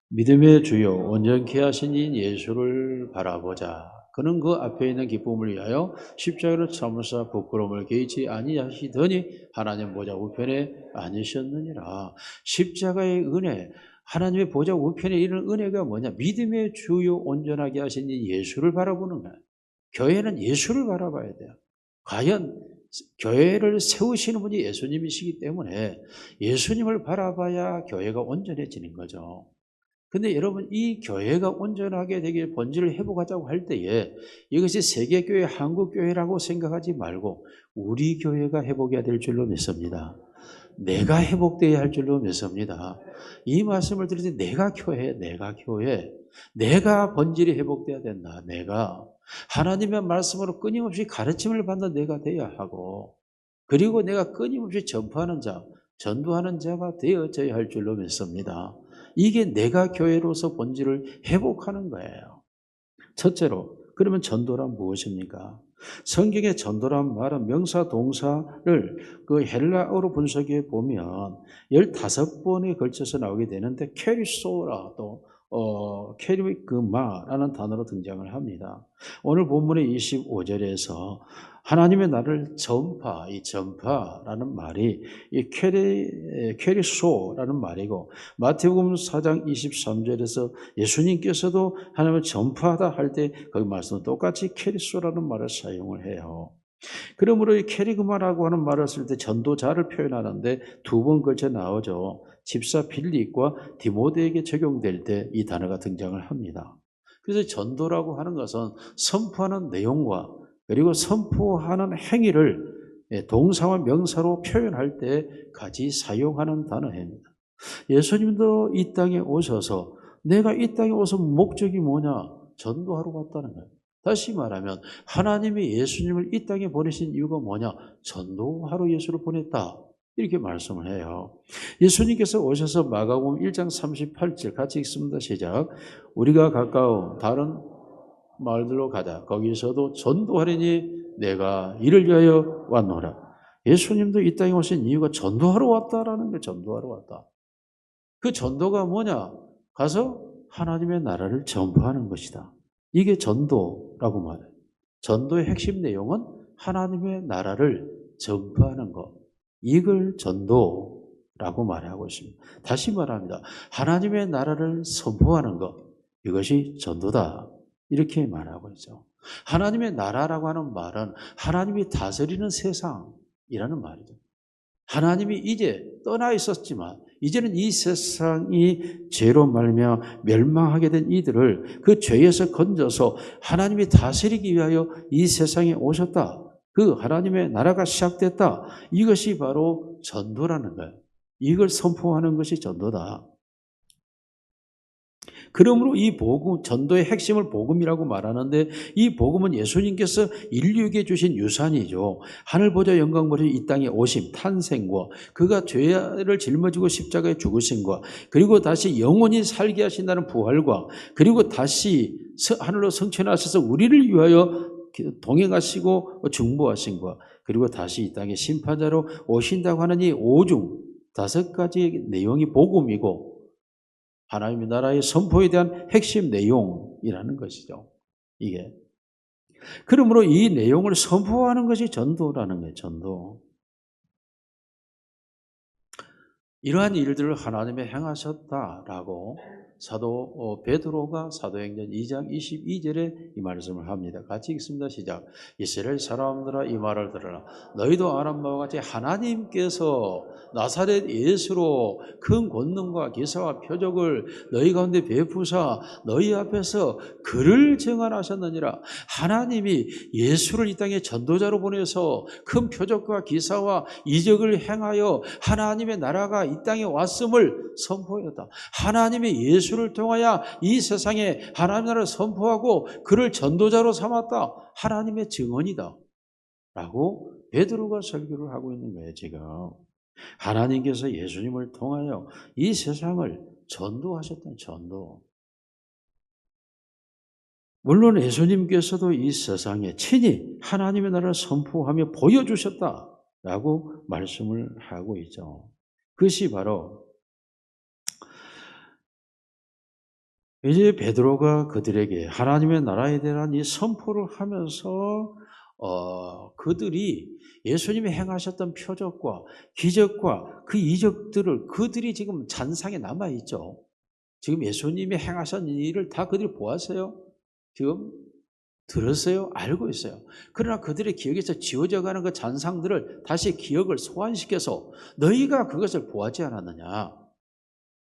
믿음의 주요 온전케 하신 이 예수를 바라보자. 그는 그 앞에 있는 기쁨을 위하여 십자가를 참으사 부끄러움을 개의치 아니하시더니 하나님 보좌 우편에 앉으셨느니라. 십자가의 은혜, 하나님의 보좌 우편에 이르는 은혜가 뭐냐? 믿음의 주요 온전하게 하신 이 예수를 바라보는 거야. 교회는 예수를 바라봐야 돼요. 과연 교회를 세우시는 분이 예수님이시기 때문에 예수님을 바라봐야 교회가 온전해지는 거죠. 근데 여러분, 이 교회가 온전하게 되길 본질을 회복하자고 할 때에 이것이 세계교회, 한국교회라고 생각하지 말고 우리 교회가 회복해야 될 줄로 믿습니다. 내가 회복되어야 할 줄로 믿습니다. 이 말씀을 들을 때 내가 교회, 내가 본질이 회복돼야 된다. 내가 하나님의 말씀으로 끊임없이 가르침을 받는 내가 되어야 하고, 그리고 내가 끊임없이 전파하는 자, 전도하는 자가 되어져야 할 줄로 믿습니다. 이게 내가 교회로서 본질을 회복하는 거예요. 첫째로, 그러면 전도란 무엇입니까? 성경의 전도란 말은 명사, 동사를 그 헬라어로 분석해 보면 15번에 걸쳐서 나오게 되는데, 캐리소라 또 캐리그마라는 단어로 등장을 합니다. 오늘 본문의 25절에서 하나님의 나라를 전파, 이 전파라는 말이 이 캐리소라는 말이고, 마태복음 4장 23절에서 예수님께서도 하나님을 전파하다 할 때 거기 말씀은 똑같이 캐리소라는 말을 사용을 해요. 그러므로 이 캐리그마라고 하는 말을 쓸 때 전도자를 표현하는데 2번 걸쳐 나오죠. 집사 빌립과 디모데에게 적용될 때 이 단어가 등장을 합니다. 그래서 전도라고 하는 것은 선포하는 내용과 그리고 선포하는 행위를 동사와 명사로 표현할 때 같이 사용하는 단어입니다. 예수님도 이 땅에 오셔서 내가 이 땅에 오서 목적이 뭐냐? 전도하러 왔다는 거예요. 다시 말하면 하나님이 예수님을 이 땅에 보내신 이유가 뭐냐? 전도하러 예수를 보냈다. 이렇게 말씀을 해요. 예수님께서 오셔서 마가복음 1장 38절 같이 읽습니다. 시작. 우리가 가까운 다른 마을들로 가자. 거기서도 전도하려니 내가 이를 위하여 왔노라. 예수님도 이 땅에 오신 이유가 전도하러 왔다라는 거예요. 전도하러 왔다. 그 전도가 뭐냐? 가서 하나님의 나라를 전파하는 것이다. 이게 전도라고 말해요. 전도의 핵심 내용은 하나님의 나라를 전파하는 것. 이걸 전도라고 말하고 있습니다. 다시 말합니다. 하나님의 나라를 선포하는 것. 이것이 전도다. 이렇게 말하고 있죠. 하나님의 나라라고 하는 말은 하나님이 다스리는 세상이라는 말이죠. 하나님이 이제 떠나 있었지만 이제는 이 세상이 죄로 말미암아 멸망하게 된 이들을 그 죄에서 건져서 하나님이 다스리기 위하여 이 세상에 오셨다. 그 하나님의 나라가 시작됐다. 이것이 바로 전도라는 거예요. 이걸 선포하는 것이 전도다. 그러므로 이 복음, 전도의 핵심을 복음이라고 말하는데, 이 복음은 예수님께서 인류에게 주신 유산이죠. 하늘 보좌 영광 버리고 이 땅에 오심, 탄생과 그가 죄를 짊어지고 십자가에 죽으심과 그리고 다시 영원히 살게 하신다는 부활과 그리고 다시 하늘로 승천하셔서 우리를 위하여 동행하시고 중보하신 것, 그리고 다시 이 땅에 심판자로 오신다고 하는 이 오중 5가지 내용이 복음이고 하나님의 나라의 선포에 대한 핵심 내용이라는 것이죠. 이게. 그러므로 이 내용을 선포하는 것이 전도라는 거예요. 전도. 이러한 일들을 하나님이 행하셨다라고 사도 베드로가 사도행전 2장 22절에 이 말씀을 합니다. 같이 읽습니다. 시작. 이스라엘 사람들아 이 말을 들으라. 너희도 아는 바와 같이 하나님께서 나사렛 예수로 큰 권능과 기사와 표적을 너희 가운데 베푸사 너희 앞에서 그를 증언하셨느니라. 하나님이 예수를 이 땅에 전도자로 보내서 큰 표적과 기사와 이적을 행하여 하나님의 나라가 이 땅에 왔음을 선포했다. 하나님의 예수를 통하여 이 세상에 하나님의 나라를 선포하고 그를 전도자로 삼았다. 하나님의 증언이다. 라고 베드로가 설교를 하고 있는 거예요, 지금. 하나님께서 예수님을 통하여 이 세상을 전도하셨던 전도. 물론 예수님께서도 이 세상에 친히 하나님의 나라를 선포하며 보여주셨다라고 말씀을 하고 있죠. 그것이 바로 이제 베드로가 그들에게 하나님의 나라에 대한 이 선포를 하면서 그들이 예수님이 행하셨던 표적과 기적과 그 이적들을 그들이 지금 잔상에 남아있죠. 지금 예수님이 행하신 일을 다 그들이 보았어요. 지금 들었어요. 알고 있어요. 그러나 그들의 기억에서 지워져가는 그 잔상들을 다시 기억을 소환시켜서 너희가 그것을 보았지 않았느냐.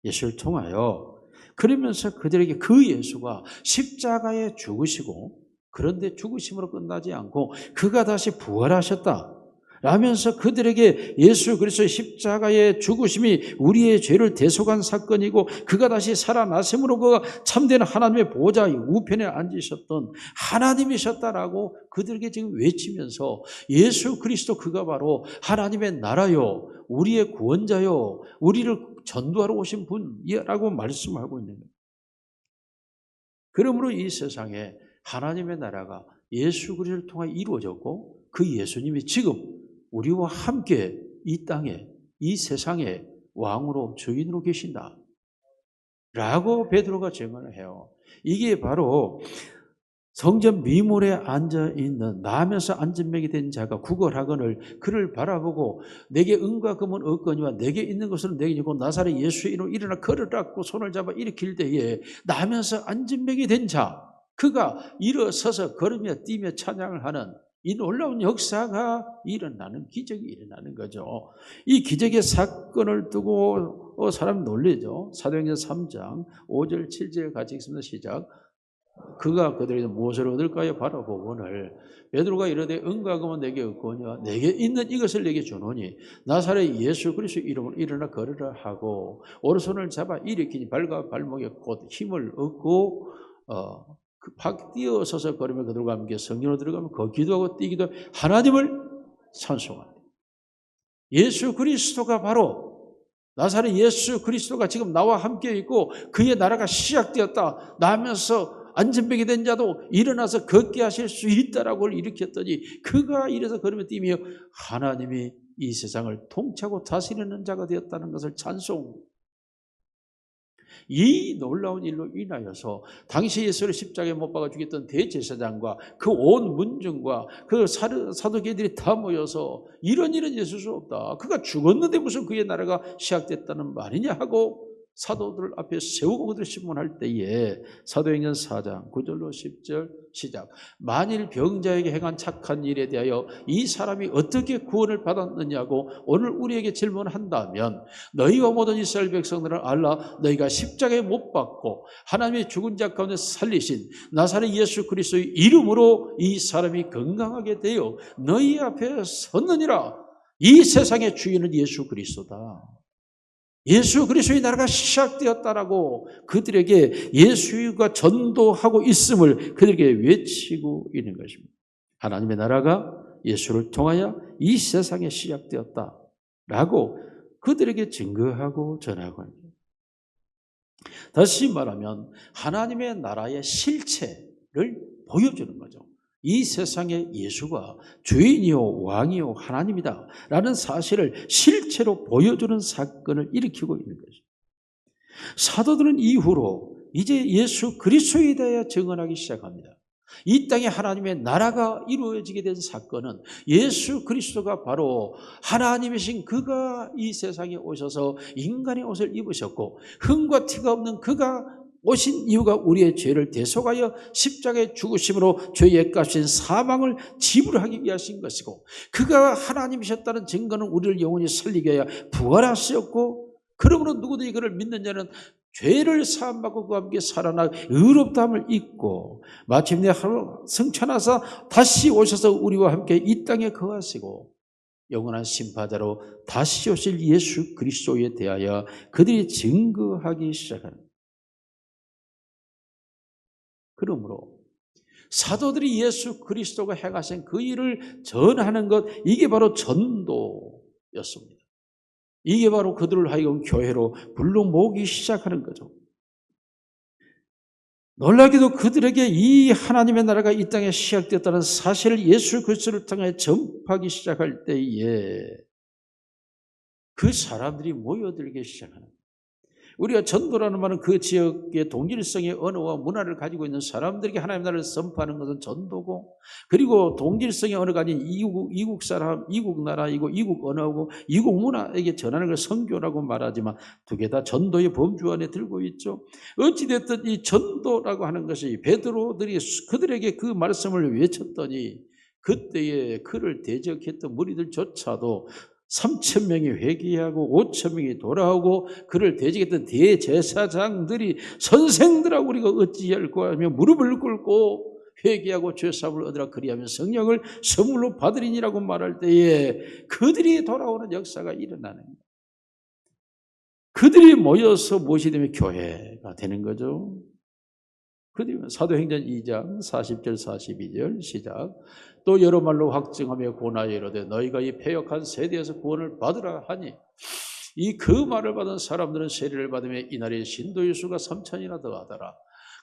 예수를 통하여. 그러면서 그들에게 그 예수가 십자가에 죽으시고 그런데 죽으심으로 끝나지 않고 그가 다시 부활하셨다 라면서 그들에게 예수 그리스도의 십자가의 죽으심이 우리의 죄를 대속한 사건이고 그가 다시 살아나심으로 그가 참된 하나님의 보좌의 우편에 앉으셨던 하나님이셨다라고 그들에게 지금 외치면서 예수 그리스도 그가 바로 하나님의 나라요 우리의 구원자요 우리를 전도하러 오신 분이라고 말씀하고 있는 거예요. 그러므로 이 세상에 하나님의 나라가 예수 그리스도를 통해 이루어졌고 그 예수님이 지금 우리와 함께 이 땅에 이 세상에 왕으로 주인으로 계신다 라고 베드로가 증언을 해요. 이게 바로 성전 미문에 앉아있는 나면서 안진뱅이 된 자가 구걸하거늘 그를 바라보고 내게 은과 금은 없거니와 내게 있는 것은 내게 있고 나사렛 예수의 이름으로 일어나 걸으라고 손을 잡아 일으킬 때에 나면서 안진뱅이 된 자 그가 일어서서 걸으며 뛰며 찬양을 하는 이 놀라운 역사가 일어나는 기적이 일어나는 거죠. 이 기적의 사건을 두고 사람 놀리죠. 사도행전 3장 5절 7절 같이 읽습니다. 시작. 그가 그들에게 무엇을 얻을까요? 바라보거늘 베드로가 이르되 은과 금은 내게 없거니와 내게 있는 이것을 내게 주노니 나사렛 예수 그리스도 이름으로 일어나 걸으라 하고 오른손을 잡아 일으키니 발과 발목에 곧 힘을 얻고 팍 뛰어서서 걸으며 그들과 함께 성전으로 들어가면 거 기도하고 뛰기도 하나님을 찬송합니다. 예수 그리스도가 바로 나사렛 예수 그리스도가 지금 나와 함께 있고 그의 나라가 시작되었다 나면서 안진뱅이 된 자도 일어나서 걷게 하실 수 있다라고 일으켰더니 그가 이래서 걸으며 뛰며 하나님이 이 세상을 통치하고 다스리는 자가 되었다는 것을 찬송. 이 놀라운 일로 인하여서 당시 예수를 십자가에 못 박아 죽였던 대제사장과 그 온 문중과 그 사두개들이 다 모여서 이런 일은 있을 수 없다. 그가 죽었는데 무슨 그의 나라가 시작됐다는 말이냐 하고 사도들 앞에 세우고 그들 신문할 때에 사도행전 4장 9절로 10절 시작. 만일 병자에게 행한 착한 일에 대하여 이 사람이 어떻게 구원을 받았느냐고 오늘 우리에게 질문한다면 너희와 모든 이스라엘 백성들을 알라. 너희가 십자가에 못 박고 하나님의 죽은 자 가운데 살리신 나사렛 예수 그리스도의 이름으로 이 사람이 건강하게 되어 너희 앞에 섰느니라. 이 세상의 주인은 예수 그리스도다. 예수 그리스도의 나라가 시작되었다라고 그들에게 예수가 전도하고 있음을 그들에게 외치고 있는 것입니다. 하나님의 나라가 예수를 통하여 이 세상에 시작되었다라고 그들에게 증거하고 전하고 있습니다. 다시 말하면 하나님의 나라의 실체를 보여주는 거죠. 이 세상에 예수가 주인이요 왕이요 하나님이다 라는 사실을 실체로 보여주는 사건을 일으키고 있는 것입니다. 사도들은 이후로 이제 예수 그리스도에 대해 증언하기 시작합니다. 이 땅에 하나님의 나라가 이루어지게 된 사건은 예수 그리스도가 바로 하나님이신 그가 이 세상에 오셔서 인간의 옷을 입으셨고 흠과 티가 없는 그가 오신 이유가 우리의 죄를 대속하여 십자가에 죽으심으로 죄의 값인 사망을 지불하기 위하신 것이고 그가 하나님이셨다는 증거는 우리를 영원히 살리게 하여 부활하셨고 그러므로 누구든지 그를 믿는 자는 죄를 사함받고 그와 함께 살아나 의롭다함을 잊고 마침내 하루 승천하사 다시 오셔서 우리와 함께 이 땅에 거하시고 영원한 심판자로 다시 오실 예수 그리스도에 대하여 그들이 증거하기 시작합니다. 그러므로 사도들이 예수 그리스도가 행하신 그 일을 전하는 것 이게 바로 전도였습니다. 이게 바로 그들을 하여금 교회로 불러 모으기 시작하는 거죠. 놀랍게도 그들에게 이 하나님의 나라가 이 땅에 시작되었다는 사실을 예수 그리스도를 통해 전파하기 시작할 때에 그 사람들이 모여들기 시작하는 거예요. 우리가 전도라는 말은 그 지역의 동질성의 언어와 문화를 가지고 있는 사람들에게 하나님의 나라를 선포하는 것은 전도고, 그리고 동질성의 언어가 아닌 이국 사람, 이국 나라이고 이국 언어고 이국 문화에게 전하는 걸 선교라고 말하지만 두 개 다 전도의 범주 안에 들고 있죠. 어찌됐든 이 전도라고 하는 것이 베드로들이 그들에게 그 말씀을 외쳤더니 그때에 그를 대적했던 무리들조차도 3,000명이 회개하고 5,000명이 돌아오고 그를 대적했던 대제사장들이 선생들하고 우리가 어찌할까 하며 무릎을 꿇고 회개하고 죄사함을 얻으라 그리하면 성령을 선물로 받으리니라고 말할 때에 그들이 돌아오는 역사가 일어나는 거예요. 그들이 모여서 무엇이 되면 교회가 되는 거죠. 사도행전 2장 40절 42절 시작. 또 여러 말로 확증하며 고나여 이르되 너희가 이 패역한 세대에서 구원을 받으라 하니 이 그 말을 받은 사람들은 세례를 받으며 이날에 신도의 수가 3,000이나 더하더라.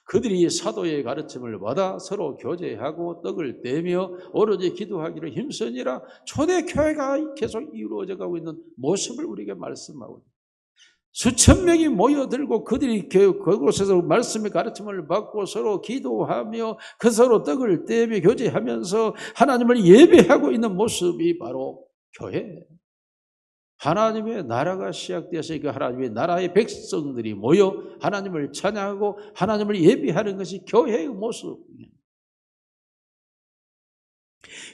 그들이 사도의 가르침을 받아 서로 교제하고 떡을 떼며 오로지 기도하기를 힘쓰니라. 초대교회가 계속 이루어져 가고 있는 모습을 우리에게 말씀하고 있습니다. 수천 명이 모여들고 그들이 그곳에서 말씀의 가르침을 받고 서로 기도하며 그 서로 떡을 떼며 교제하면서 하나님을 예배하고 있는 모습이 바로 교회. 하나님의 나라가 시작되었으니까 하나님의 나라의 백성들이 모여 하나님을 찬양하고 하나님을 예배하는 것이 교회의 모습입니다.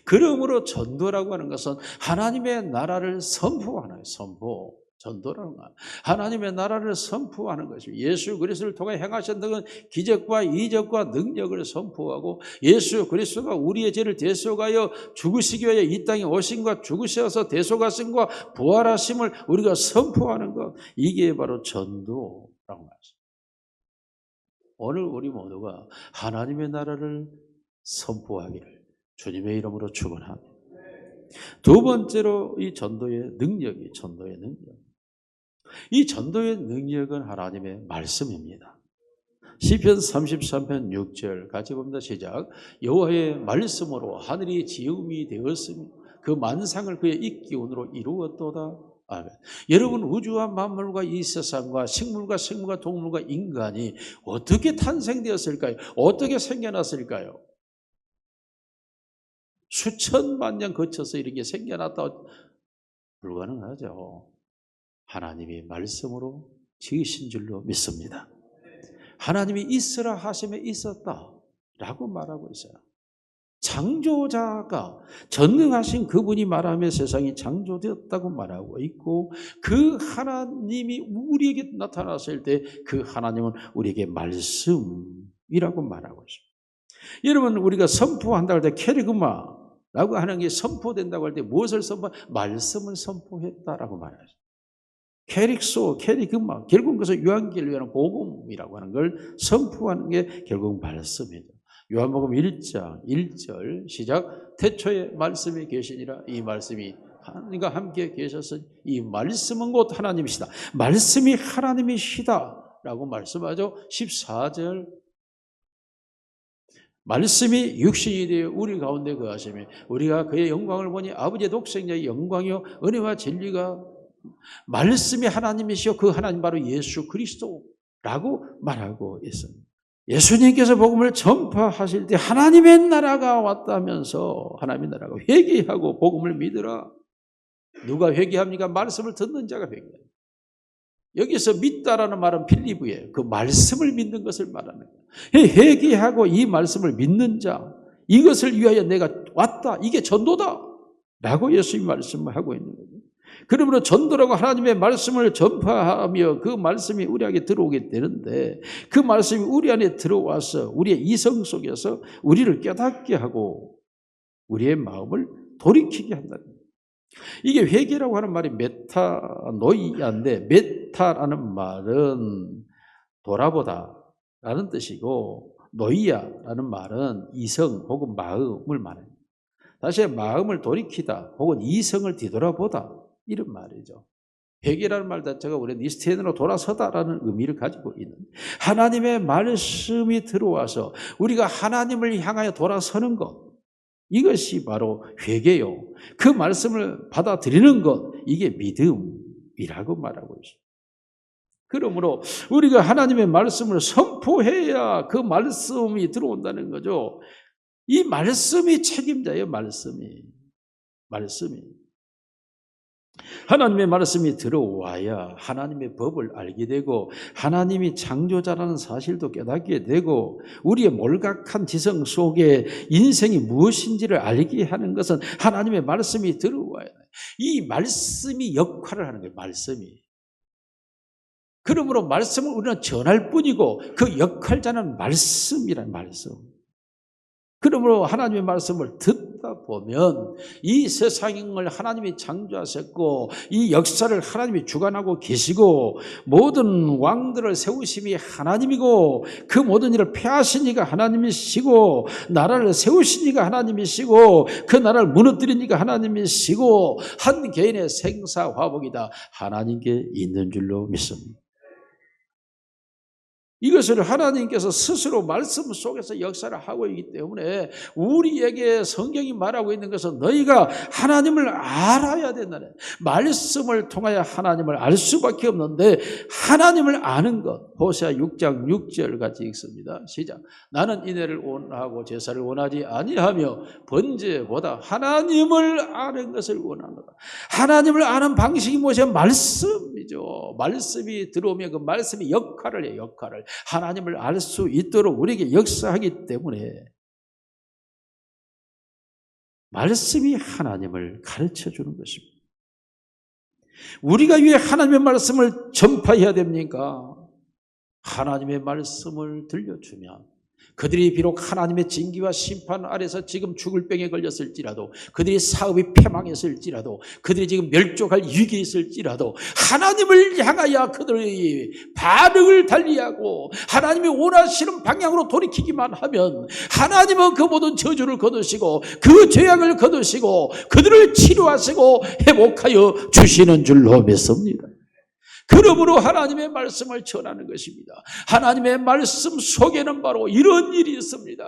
그러므로 전도라고 하는 것은 하나님의 나라를 선포하는 거예요. 선포. 전도라는 것, 하나님의 나라를 선포하는 것이고 예수 그리스도를 통해 행하셨던 기적과 이적과 능력을 선포하고 예수 그리스도가 우리의 죄를 대속하여 죽으시기 위하여 이 땅에 오심과 죽으셔서 대속하심과 부활하심을 우리가 선포하는 것, 이게 바로 전도라고 말합니다. 오늘 우리 모두가 하나님의 나라를 선포하기를 주님의 이름으로 축원합니다. 두 번째로 이 전도의 능력이 전도의 능력. 이 전도의 능력은 하나님의 말씀입니다. 시편 33편 6절 같이 봅니다. 시작. 여호와의 말씀으로 하늘이 지음이 되었으며 그 만상을 그의 입기운으로 이루었도다. 아멘. 여러분, 우주와 만물과 이 세상과 식물과 생물과 동물과 인간이 어떻게 탄생되었을까요? 어떻게 생겨났을까요? 수천만 년 거쳐서 이런 게 생겨났다. 불가능하죠. 하나님이 말씀으로 지으신 줄로 믿습니다. 하나님이 있으라 하심에 있었다라고 말하고 있어요. 창조자가 전능하신 그분이 말하며 세상이 창조되었다고 말하고 있고 그 하나님이 우리에게 나타났을 때 그 하나님은 우리에게 말씀이라고 말하고 있습니다. 여러분, 우리가 선포한다고 할 때 캐리그마라고 하는 게 선포된다고 할 때 무엇을 말씀을 선포했다라고 말하죠. 캐릭소, 캐리그마, 결국 그것은 요한계시록 복음이라고 하는 걸 선포하는 게 결국 말씀이죠. 요한복음 1장 1절 시작. 태초에 말씀이 계시니라. 이 말씀이 하나님과 함께 계셨으니 이 말씀은 곧 하나님이시다. 말씀이 하나님이시다 라고 말씀하죠. 14절 말씀이 육신이 되어 우리 가운데 거하시며 우리가 그의 영광을 보니 아버지의 독생자의 영광이요 은혜와 진리가 말씀이 하나님이시요 그 하나님 바로 예수 그리스도라고 말하고 있습니다. 예수님께서 복음을 전파하실 때 하나님의 나라가 왔다면서 하나님의 나라가 회개하고 복음을 믿으라. 누가 회개합니까? 말씀을 듣는 자가 회개합니다. 여기서 믿다라는 말은 필리브예요. 그 말씀을 믿는 것을 말하는 거예요. 회개하고 이 말씀을 믿는 자, 이것을 위하여 내가 왔다. 이게 전도다 라고 예수님이 말씀을 하고 있는 거죠. 그러므로 전도라고 하나님의 말씀을 전파하며 그 말씀이 우리에게 들어오게 되는데 그 말씀이 우리 안에 들어와서 우리의 이성 속에서 우리를 깨닫게 하고 우리의 마음을 돌이키게 한다는 거예요. 이게 회개라고 하는 말이 메타노이아인데 메타라는 말은 돌아보다라는 뜻이고 노이아라는 말은 이성 혹은 마음을 말합니다. 다시 마음을 돌이키다 혹은 이성을 뒤돌아보다 이런 말이죠. 회개라는 말 자체가 우리 니스테인으로 돌아서다라는 의미를 가지고 있는, 하나님의 말씀이 들어와서 우리가 하나님을 향하여 돌아서는 것, 이것이 바로 회개요. 그 말씀을 받아들이는 것, 이게 믿음이라고 말하고 있습니다. 그러므로 우리가 하나님의 말씀을 선포해야 그 말씀이 들어온다는 거죠. 이 말씀이 책임자예요. 말씀이. 하나님의 말씀이 들어와야 하나님의 법을 알게 되고 하나님이 창조자라는 사실도 깨닫게 되고 우리의 몰각한 지성 속에 인생이 무엇인지를 알게 하는 것은 하나님의 말씀이 들어와야 돼요. 이 말씀이 역할을 하는 거예요. 말씀이. 그러므로 말씀을 우리는 전할 뿐이고 그 역할자는 말씀이란 말씀. 그러므로 하나님의 말씀을 듣다 보면 이 세상을 하나님이 창조하셨고 이 역사를 하나님이 주관하고 계시고 모든 왕들을 세우심이 하나님이고 그 모든 일을 폐하신 이가 하나님이시고 나라를 세우신 이가 하나님이시고 그 나라를 무너뜨린 이가 하나님이시고 한 개인의 생사화복이다 하나님께 있는 줄로 믿습니다. 이것을 하나님께서 스스로 말씀 속에서 역사를 하고 있기 때문에 우리에게 성경이 말하고 있는 것은 너희가 하나님을 알아야 된다네. 말씀을 통하여 하나님을 알 수밖에 없는데 하나님을 아는 것, 호세아 6장 6절 같이 읽습니다. 시작. 나는 인애를 원하고 제사를 원하지 아니하며 번제보다 하나님을 아는 것을 원하노라. 하나님을 아는 방식이 무엇이야? 말씀이죠. 말씀이 들어오면 그 말씀이 역할을 해요. 역할을. 하나님을 알 수 있도록 우리에게 역사하기 때문에 말씀이 하나님을 가르쳐 주는 것입니다. 우리가 왜 하나님의 말씀을 전파해야 됩니까? 하나님의 말씀을 들려주면 그들이 비록 하나님의 징계와 심판 아래서 지금 죽을 병에 걸렸을지라도 그들이 사업이 패망했을지라도 그들이 지금 멸족할 위기에 있을지라도 하나님을 향하여 그들의 반응을 달리하고 하나님이 원하시는 방향으로 돌이키기만 하면 하나님은 그 모든 저주를 거두시고 그 죄악을 거두시고 그들을 치료하시고 회복하여 주시는 줄로 믿습니다. 그러므로 하나님의 말씀을 전하는 것입니다. 하나님의 말씀 속에는 바로 이런 일이 있습니다.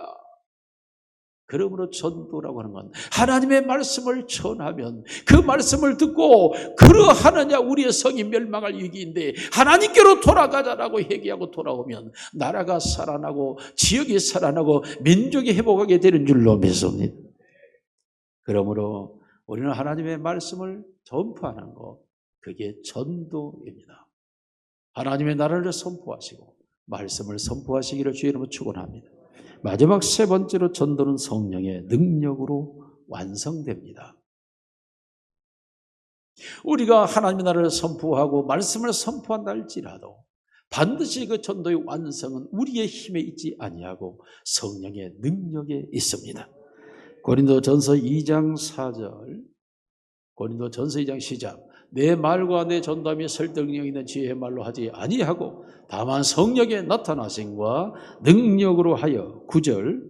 그러므로 전도라고 하는 건 하나님의 말씀을 전하면 그 말씀을 듣고 그러하느냐 우리의 성이 멸망할 위기인데 하나님께로 돌아가자라고 회개하고 돌아오면 나라가 살아나고 지역이 살아나고 민족이 회복하게 되는 줄로 믿습니다. 그러므로 우리는 하나님의 말씀을 전파하는 것, 그게 전도입니다. 하나님의 나라를 선포하시고 말씀을 선포하시기를 주의 이름으로 축원합니다. 마지막 세 번째로 전도는 성령의 능력으로 완성됩니다. 우리가 하나님의 나라를 선포하고 말씀을 선포한다 할지라도 반드시 그 전도의 완성은 우리의 힘에 있지 아니하고 성령의 능력에 있습니다. 고린도전서 2장 4절, 고린도전서 2장 시작. 내 말과 내 전담이 설득력 있는 지혜의 말로 하지 아니하고 다만 성령의 나타나심과 능력으로 하여 9절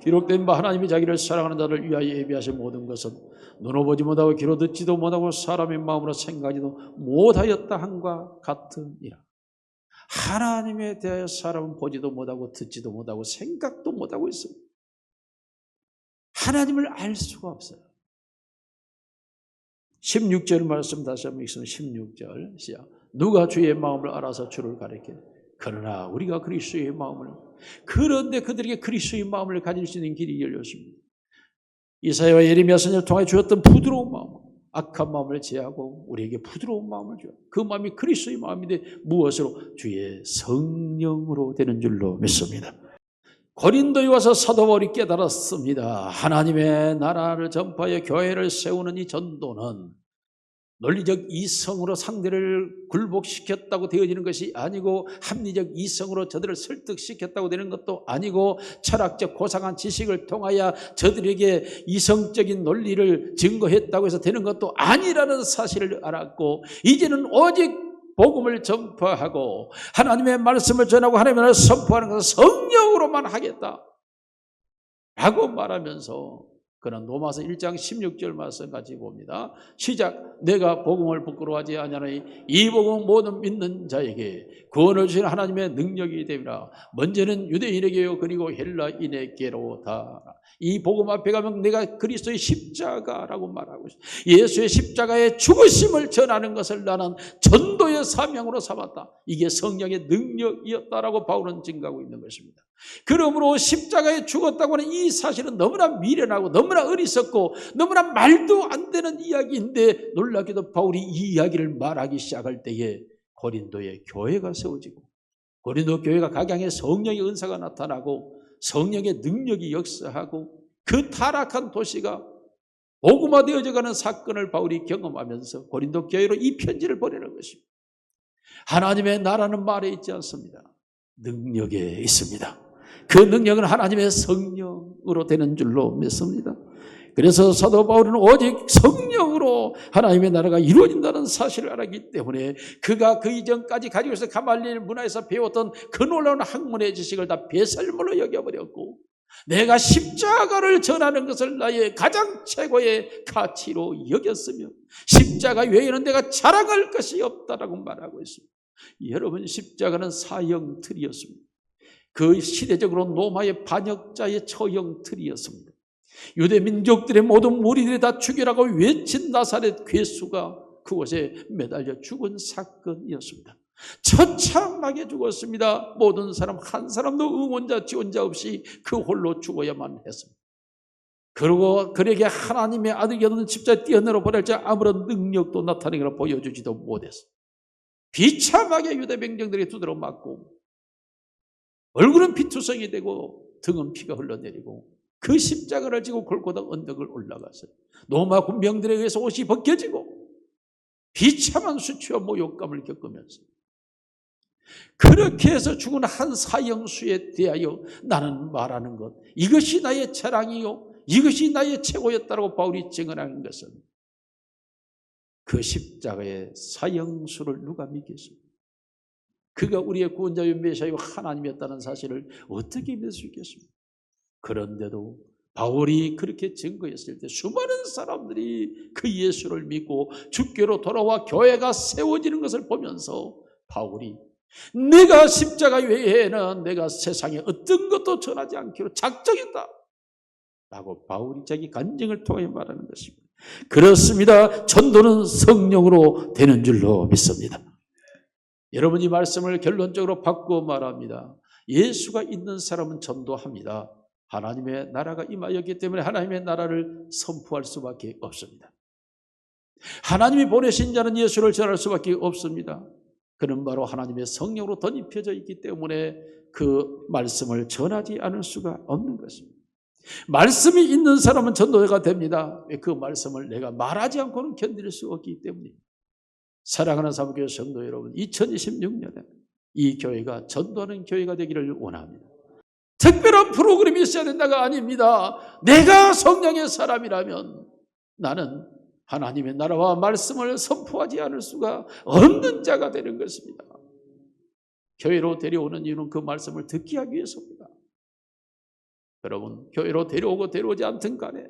기록된 바 하나님이 자기를 사랑하는 자를 위하여 예비하신 모든 것은 눈으로 보지 못하고 귀로 듣지도 못하고 사람의 마음으로 생각하지도 못하였다 함과 같으니라. 하나님에 대하여 사람은 보지도 못하고 듣지도 못하고 생각도 못하고 있습니다. 하나님을 알 수가 없어요. 16절 말씀 다시 한번 읽습니다. 16절 시작. 누가 주의 마음을 알아서 주를 가리켜? 그러나 우리가 그리스도의 마음을, 그런데 그들에게 그리스도의 마음을 가질 수 있는 길이 열렸습니다. 이사야와 예레미야 선지자를 통해 주었던 부드러운 마음, 악한 마음을 제하고 우리에게 부드러운 마음을 줘요. 그 마음이 그리스도의 마음인데 무엇으로? 주의 성령으로 되는 줄로 믿습니다. 고린도에 와서 사도 바울이 깨달았습니다. 하나님의 나라를 전파하여 교회를 세우는 이 전도는 논리적 이성으로 상대를 굴복시켰다고 되어지는 것이 아니고 합리적 이성으로 저들을 설득시켰다고 되는 것도 아니고 철학적 고상한 지식을 통하여 저들에게 이성적인 논리를 증거했다고 해서 되는 것도 아니라는 사실을 알았고 이제는 오직 복음을 전파하고 하나님의 말씀을 전하고 하나님의 나라를 선포하는 것은 성령으로만 하겠다 라고 말하면서 그런 로마서 1장 16절 말씀 같이 봅니다. 시작. 내가 복음을 부끄러워하지 아니하노니 이 복음은 모든 믿는 자에게 구원을 주시는 하나님의 능력이 됨이라. 먼저는 유대인에게요 그리고 헬라인에게로다. 이 복음 앞에 가면 내가 그리스도의 십자가라고 말하고 있어요. 예수의 십자가의 죽으심을 전하는 것을 나는 전도의 사명으로 삼았다. 이게 성령의 능력이었다라고 바울은 증거하고 있는 것입니다. 그러므로 십자가에 죽었다고 하는 이 사실은 너무나 미련하고 너무나 어리석고 너무나 말도 안 되는 이야기인데, 놀랍게도 바울이 이 이야기를 말하기 시작할 때에 고린도에 교회가 세워지고 고린도 교회가 각양의 성령의 은사가 나타나고 성령의 능력이 역사하고 그 타락한 도시가 복음화되어져가는 사건을 바울이 경험하면서 고린도 교회로 이 편지를 보내는 것입니다. 하나님의 나라는 말에 있지 않습니다. 능력에 있습니다. 그 능력은 하나님의 성령으로 되는 줄로 믿습니다. 그래서 사도 바울은 오직 성령으로 하나님의 나라가 이루어진다는 사실을 알았기 때문에 그가 그 이전까지 가지고 있어 가말리엘 문화에서 배웠던 그 놀라운 학문의 지식을 다 배설물로 여겨버렸고, 내가 십자가를 전하는 것을 나의 가장 최고의 가치로 여겼으며 십자가 외에는 내가 자랑할 것이 없다라고 말하고 있습니다. 여러분, 십자가는 사형틀이었습니다. 그 시대적으로 로마의 반역자의 처형틀이었습니다. 유대 민족들의 모든 무리들이 다 죽이라고 외친 나사렛 괴수가 그곳에 매달려 죽은 사건이었습니다. 처참하게 죽었습니다. 모든 사람 한 사람도 응원자 지원자 없이 그 홀로 죽어야만 했습니다. 그리고 그에게 하나님의 아들이었던 십자가에 뛰어내려 보낼지 아무런 능력도 나타내거나 보여주지도 못했습니다. 비참하게 유대 백성들이 두드러 맞고 얼굴은 피투성이 되고 등은 피가 흘러내리고 그 십자가를 지고 골고다 언덕을 올라갔어요. 로마 군병들에 의해서 옷이 벗겨지고 비참한 수치와 모욕감을 겪으면서 그렇게 해서 죽은 한 사형수에 대하여 나는 말하는 것, 이것이 나의 자랑이요 이것이 나의 최고였다고 바울이 증언하는 것은, 그 십자가의 사형수를 누가 믿겠습니까? 그가 우리의 구원자요 메시아요 하나님이었다는 사실을 어떻게 믿을 수 있겠습니까? 그런데도 바울이 그렇게 증거했을 때 수많은 사람들이 그 예수를 믿고 주께로 돌아와 교회가 세워지는 것을 보면서 바울이 내가 십자가 외에는 내가 세상에 어떤 것도 전하지 않기로 작정했다 라고 바울이 자기 간증을 통해 말하는 것입니다. 그렇습니다. 전도는 성령으로 되는 줄로 믿습니다. 여러분, 이 말씀을 결론적으로 바꾸어 말합니다. 예수가 있는 사람은 전도합니다. 하나님의 나라가 임하였기 때문에 하나님의 나라를 선포할 수밖에 없습니다. 하나님이 보내신 자는 예수를 전할 수밖에 없습니다. 그는 바로 하나님의 성령으로 덧입혀져 있기 때문에 그 말씀을 전하지 않을 수가 없는 것입니다. 말씀이 있는 사람은 전도가 됩니다. 그 말씀을 내가 말하지 않고는 견딜 수 없기 때문입니다. 사랑하는 사무교회 성도 여러분, 2026년에 이 교회가 전도하는 교회가 되기를 원합니다. 특별한 프로그램이 있어야 된다가 아닙니다. 내가 성령의 사람이라면 나는 하나님의 나라와 말씀을 선포하지 않을 수가 없는 자가 되는 것입니다. 교회로 데려오는 이유는 그 말씀을 듣게 하기 위해서입니다. 여러분, 교회로 데려오고 데려오지 않든 간에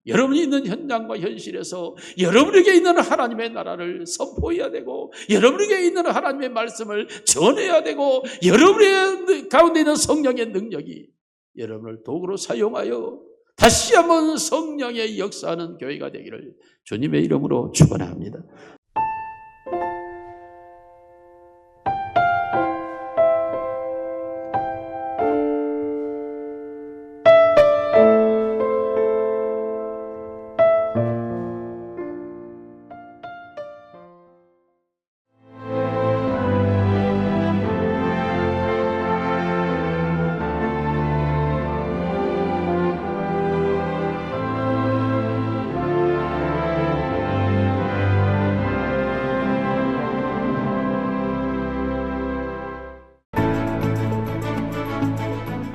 여러분이 있는 현장과 현실에서 여러분에게 있는 하나님의 나라를 선포해야 되고, 여러분에게 있는 하나님의 말씀을 전해야 되고, 여러분의 가운데 있는 성령의 능력이 여러분을 도구로 사용하여 다시 한번 성령의 역사하는 교회가 되기를 주님의 이름으로 축원합니다.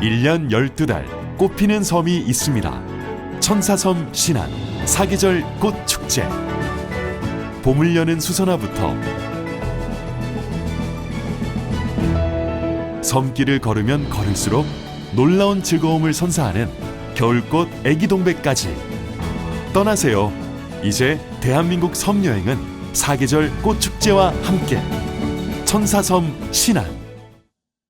일 년 12달 꽃피는 섬이 있습니다. 천사섬 신안 사계절 꽃축제. 봄을 여는 수선화부터 섬길을 걸으면 걸을수록 놀라운 즐거움을 선사하는 겨울꽃 애기동백까지 떠나세요. 이제 대한민국 섬 여행은 사계절 꽃축제와 함께 천사섬 신안.